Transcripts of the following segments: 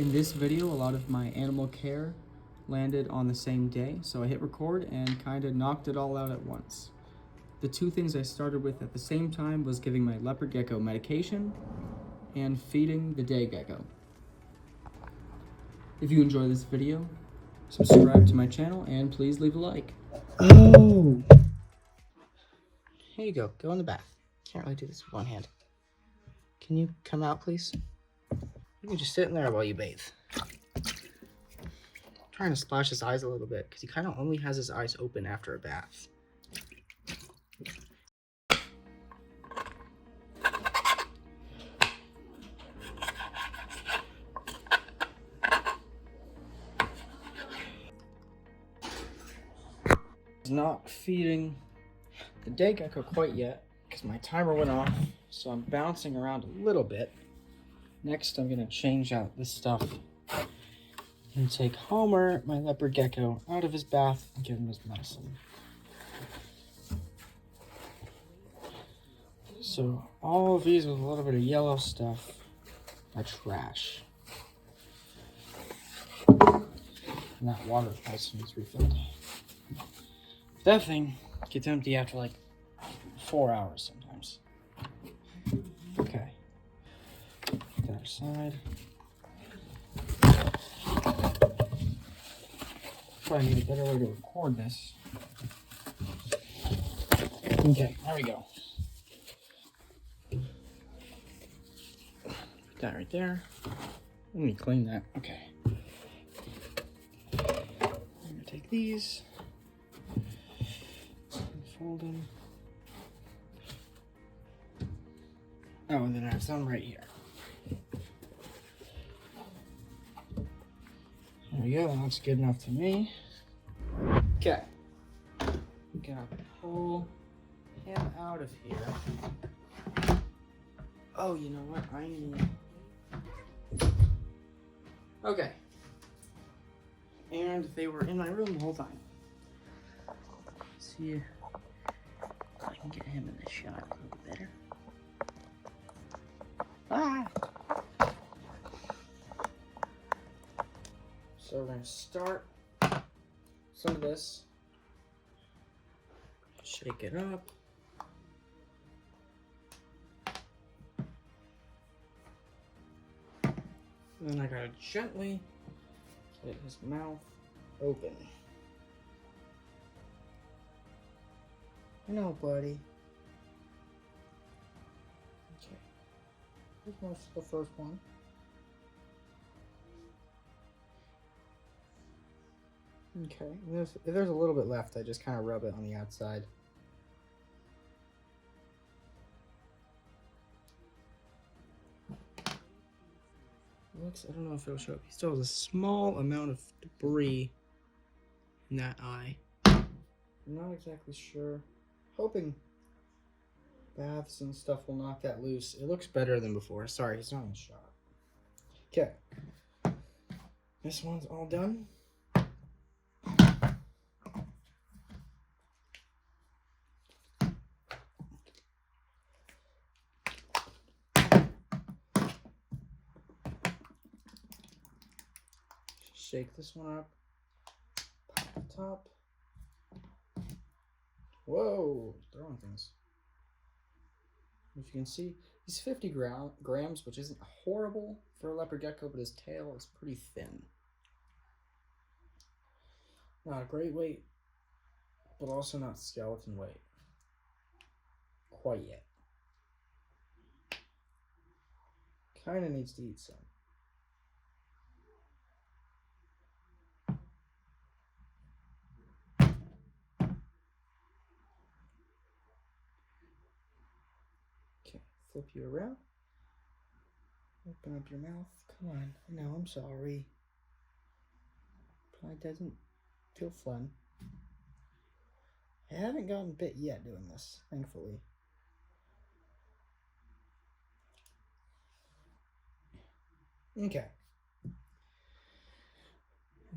In this video, a lot of my animal care landed on the same day, so I hit record and kind of knocked it all out at once. The two things I started with at the same time was giving my leopard gecko medication and feeding the day gecko. If you enjoy this video, subscribe to my channel and please leave a like. Oh! Here you go. Go in the bath. Can't really do this with one hand. Can you come out, please? You can just sit in there while you bathe. I'm trying to splash his eyes a little bit because he kind of only has his eyes open after a bath. Not feeding the day gecko quite yet because my timer went off, so I'm bouncing around a little bit. Next, I'm gonna change out this stuff and take Homer, my leopard gecko, out of his bath and give him his medicine. So all of these with a little bit of yellow stuff are trash. And that water also needs refilled. That thing gets empty after like 4 hours sometimes. Okay. Put that aside. Probably need a better way to record this. Okay, there we go. Put that right there. Let me clean that. Okay. I'm gonna take these. Fold them. Oh, and then I have some right here. There we go, that looks good enough to me. Okay. Gotta pull him out of here. Oh, you know what? I need... Okay. And they were in my room the whole time. See if I can get him in the shot a little better. Ah! So we're gonna start some of this. Shake it up. And then I gotta gently get his mouth open. No, buddy. Okay. Here's most of the first one. Okay. If there's a little bit left, I just kind of rub it on the outside. Looks, I don't know if it'll show up. He still has a small amount of debris in that eye. I'm not exactly sure. Hoping baths and stuff will knock that loose. It looks better than before. Sorry, he's not in shot. Okay. This one's all done. Shake this one up. Pop the top. Whoa, throwing things. If you can see, he's 50 grams, which isn't horrible for a leopard gecko, but his tail is pretty thin. Not a great weight, but also not skeleton weight. Quite yet. Kinda needs to eat some. Flip you around. Open up your mouth. Come on. I know, I'm sorry. Probably doesn't feel fun. I haven't gotten bit yet doing this, thankfully. Okay.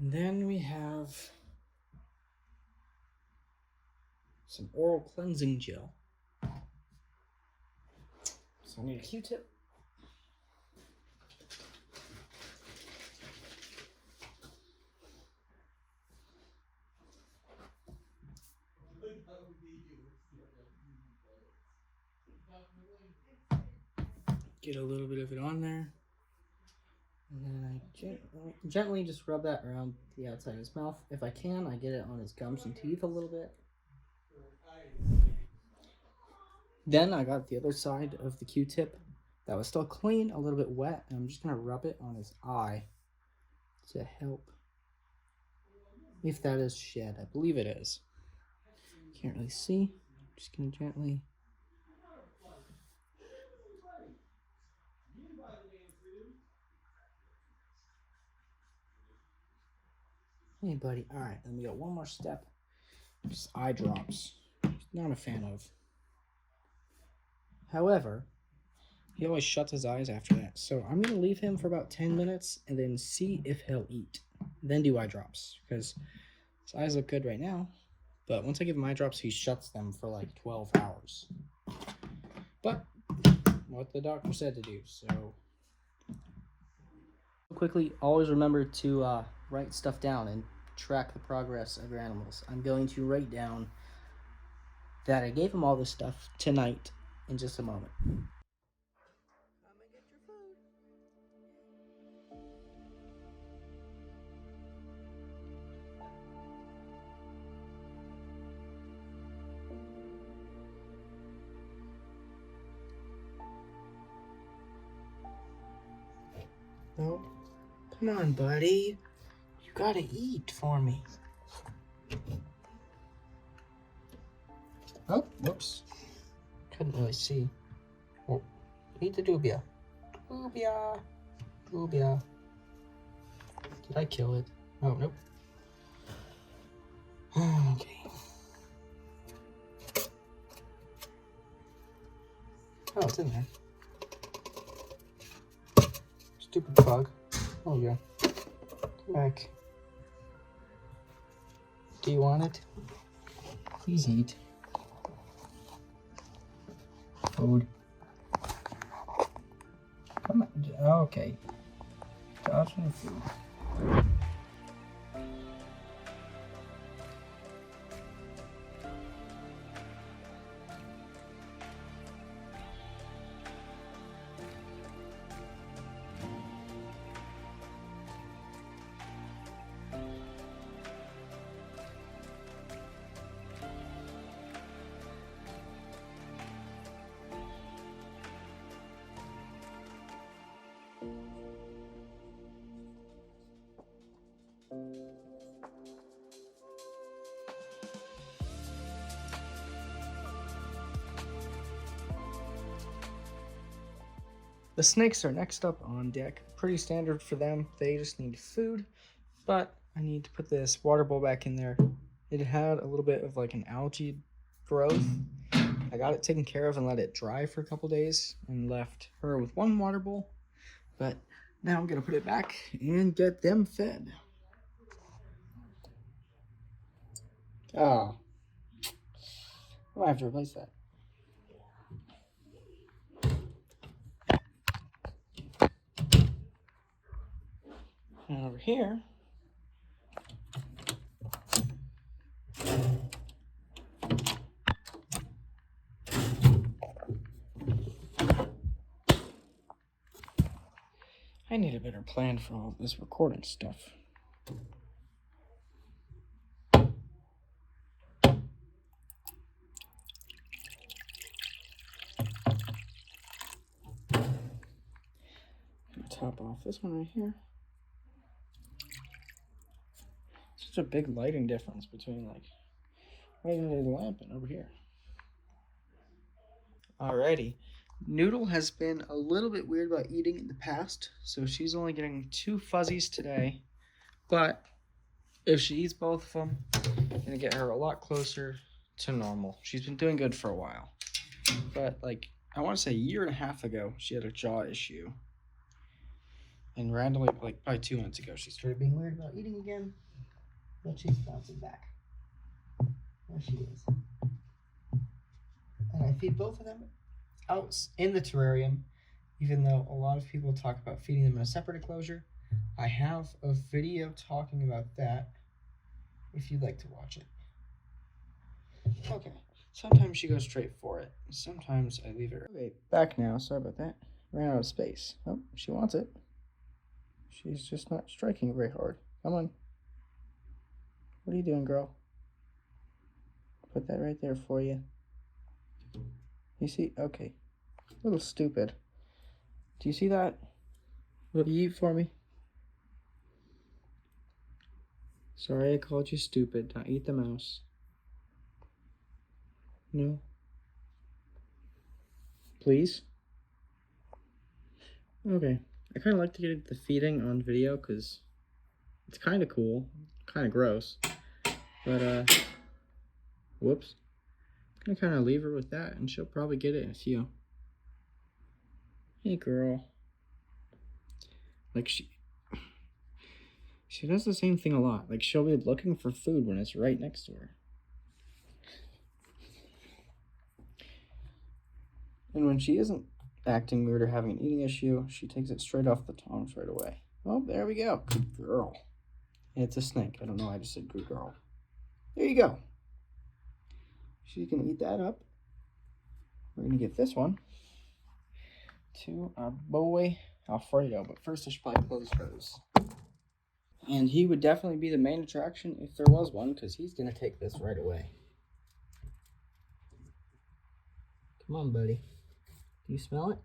And then we have some oral cleansing gel. So I need a Q-tip. get a little bit of it on there. And then I gently just rub that around the outside of his mouth. If I can, I get it on his gums and teeth a little bit. Then I got the other side of the Q-tip that was still clean, a little bit wet, and I'm just going to rub it on his eye to help. If that is shed, I believe it is. Can't really see. Just going to gently. Hey, buddy. All right, then we got one more step. Just eye drops. Not a fan of. However, he always shuts his eyes after that. So I'm going to leave him for about 10 minutes and then see if he'll eat. Then do eye drops. Because his eyes look good right now. But once I give him eye drops, he shuts them for like 12 hours. But what the doctor said to do. So quickly, always remember to write stuff down and track the progress of your animals. I'm going to write down that I gave him all this stuff tonight in just a moment. Come and get your food. No, come on, buddy. You gotta eat for me. Oh, whoops. Couldn't really see. Oh, eat the Dubia. Dubia. Dubia. Did I kill it? Oh, nope. Okay. Oh, it's in there. Stupid bug. Oh, yeah. Come back. Do you want it? Please eat. Food. Come on. Okay. Dodging food. The snakes are next up on deck. Pretty standard for them. They just need food, but I need to put this water bowl back in there. It had a little bit of like an algae growth. I got it taken care of and let it dry for a couple days and left her with one water bowl. But now I'm gonna put it back and get them fed. Oh, I might have to replace that. And over here, I need a better plan for all this recording stuff. Top off this one right here. Such a big lighting difference between like right under the lamp and over here. Alrighty. Noodle has been a little bit weird about eating in the past, so she's only getting 2 fuzzies today. But if she eats both of them, I'm gonna get her a lot closer to normal. She's been doing good for a while. But like I want to say a year and a half ago, she had a jaw issue. And randomly, like probably 2 months ago, she started being weird about eating again. But she's bouncing back. There she is. And I feed both of them out in the terrarium, even though a lot of people talk about feeding them in a separate enclosure. I have a video talking about that if you'd like to watch it. Okay, sometimes she goes straight for it. Sometimes I leave her. Okay, back now. Sorry about that. ran out of space. Oh, she wants it. She's just not striking very hard. Come on. What are you doing, girl? Put that right there for you. You see? Okay. A little stupid. Do you see that? Will you eat for me? Sorry I called you stupid. Now eat the mouse. No? Please? Okay. I kind of like to get the feeding on video because it's kind of cool. Kind of gross. But, whoops. I'm gonna kind of leave her with that and she'll probably get it in a few. Hey, girl. Like, she does the same thing a lot. Like, she'll be looking for food when it's right next to her. And when she isn't acting weird or having an eating issue, she takes it straight off the tongs right away. Oh, there we go. Good girl. And it's a snake. I don't know why I just said good girl. There you go. She's going to eat that up. We're going to get this one to our boy Alfredo. But first I should probably close hers. And he would definitely be the main attraction if there was one, because he's going to take this right away. Come on, buddy. Do you smell it?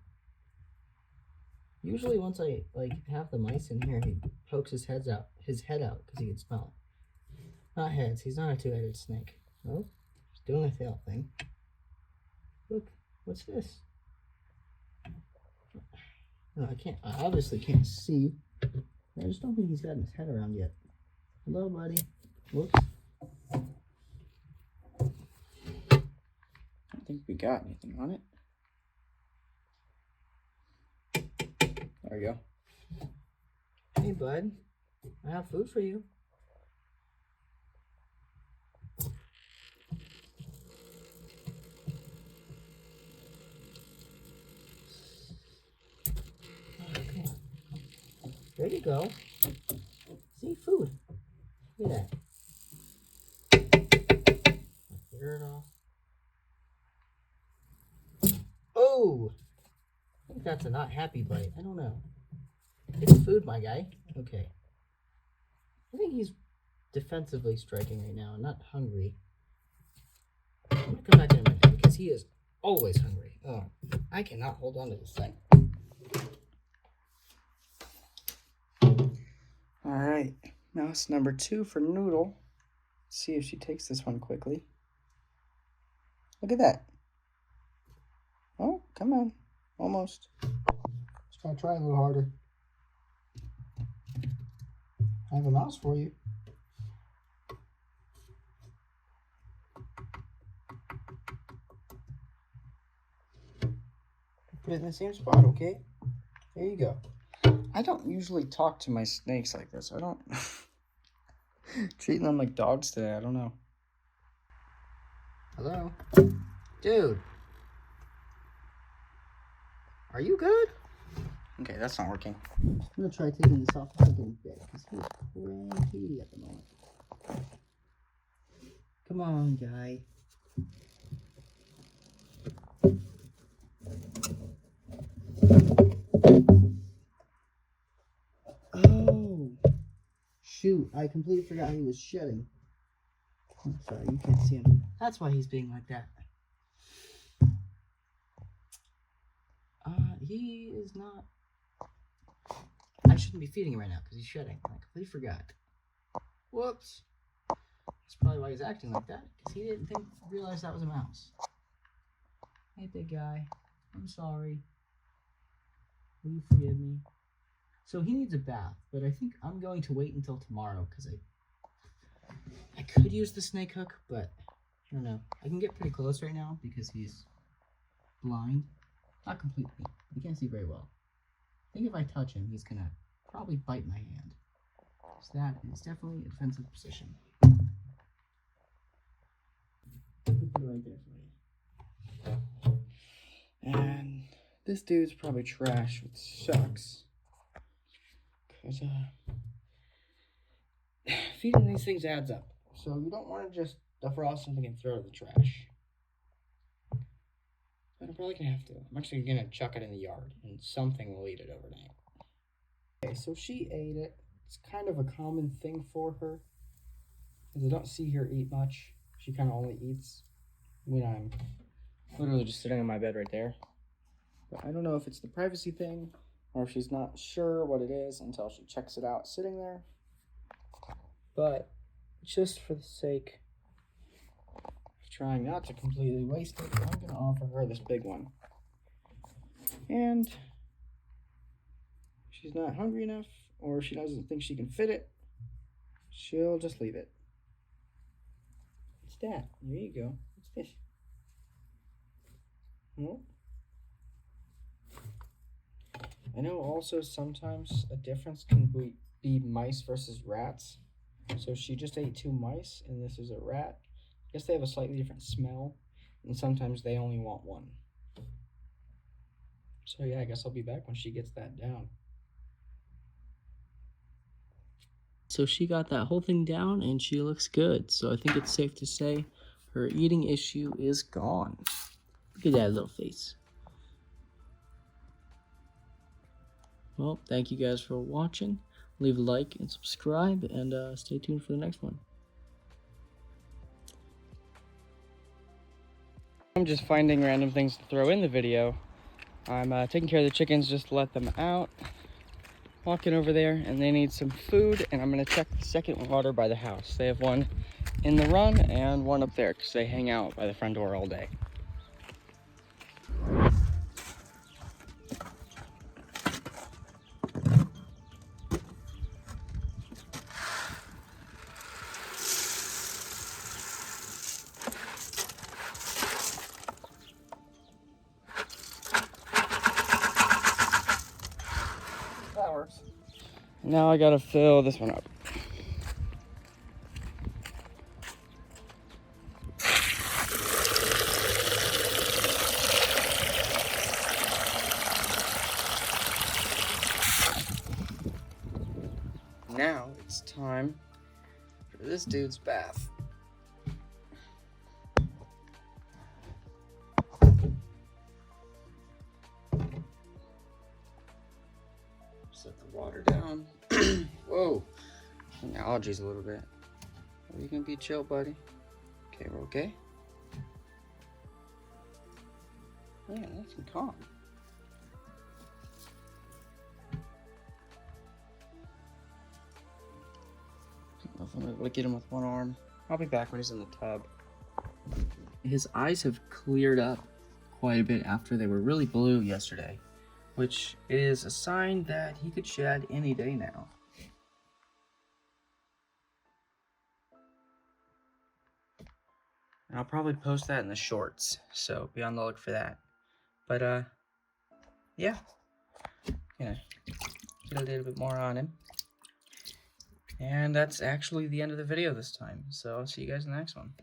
Usually once I have the mice in here, he pokes his head out because he can smell it. Not heads. He's not a two-headed snake. Oh, he's doing a tail thing. Look, what's this? No, I obviously can't see. I just don't think he's gotten his head around yet. Hello, buddy. Whoops. I don't think we got anything on it. There we go. Hey, bud. I have food for you. Okay. There you go. See, food. Look at that. Clear it off. Oh! I think that's a not happy bite. I don't know. It's food, my guy. Okay. I think he's defensively striking right now, not hungry. I'm going to come back in a minute because he is always hungry. Oh, I cannot hold on to this thing. Alright, mouse number 2 for Noodle. Let's see if she takes this one quickly. Look at that. Oh, come on. Almost. Just gotta try a little harder. I have a mouse for you. Put it in the same spot, okay? There you go. I don't usually talk to my snakes like this. I don't... Treating them like dogs today, I don't know. Hello? Dude! Are you good? Okay, that's not working. I'm gonna try taking this off the second bed because he's cranky at the moment. Come on, guy. Oh! Shoot, I completely forgot he was shedding. I'm sorry, you can't see him. That's why he's being like that. He is not... I shouldn't be feeding him right now because he's shedding. I completely forgot. Whoops. That's probably why he's acting like that, because he didn't realize that was a mouse. Hey, big guy. I'm sorry. Will you forgive me? So he needs a bath, but I think I'm going to wait until tomorrow because I could use the snake hook, but I don't know. I can get pretty close right now because he's blind. Not completely. He can't see very well. I think if I touch him, he's gonna probably bite my hand. So that is definitely a defensive position. Put it right there for you. And this dude's probably trash, which sucks. Because feeding these things adds up. So you don't want to just defrost something and throw it in the trash. But I'm probably gonna have to. I'm actually gonna chuck it in the yard and something will eat it overnight. Okay, so she ate it. It's kind of a common thing for her, because I don't see her eat much. She kind of only eats when I'm literally just sitting on my bed right there. But I don't know if it's the privacy thing or if she's not sure what it is until she checks it out sitting there. But just for the sake of trying not to completely waste it, I'm gonna offer her this big one. And if she's not hungry enough or she doesn't think she can fit it, she'll just leave it. What's that? There you go. What's this? Oh. I know also sometimes a difference can be mice versus rats. So she just ate 2 mice and this is a rat. I guess they have a slightly different smell and sometimes they only want 1. So yeah, I guess I'll be back when she gets that down. So she got that whole thing down and she looks good. So I think it's safe to say her eating issue is gone. Look at that little face. Well, thank you guys for watching. Leave a like and subscribe, and stay tuned for the next one. I'm just finding random things to throw in the video. I'm taking care of the chickens just to let them out. Walking over there, and they need some food, and I'm going to check the second water by the house. They have one in the run and one up there because they hang out by the front door all day. Now I gotta fill this one up. Now it's time for this dude's bath. Set the water down. Whoa, allergies a little bit. Are you gonna be chill, buddy? Okay, we're okay. Yeah, nice and calm. I don't know if I'm able to get him with one arm. I'll be back when he's in the tub. His eyes have cleared up quite a bit after they were really blue yesterday, which is a sign that he could shed any day now. And I'll probably post that in the shorts, so be on the look for that. But yeah, gonna get a little bit more on him. And that's actually the end of the video this time, so I'll see you guys in the next one.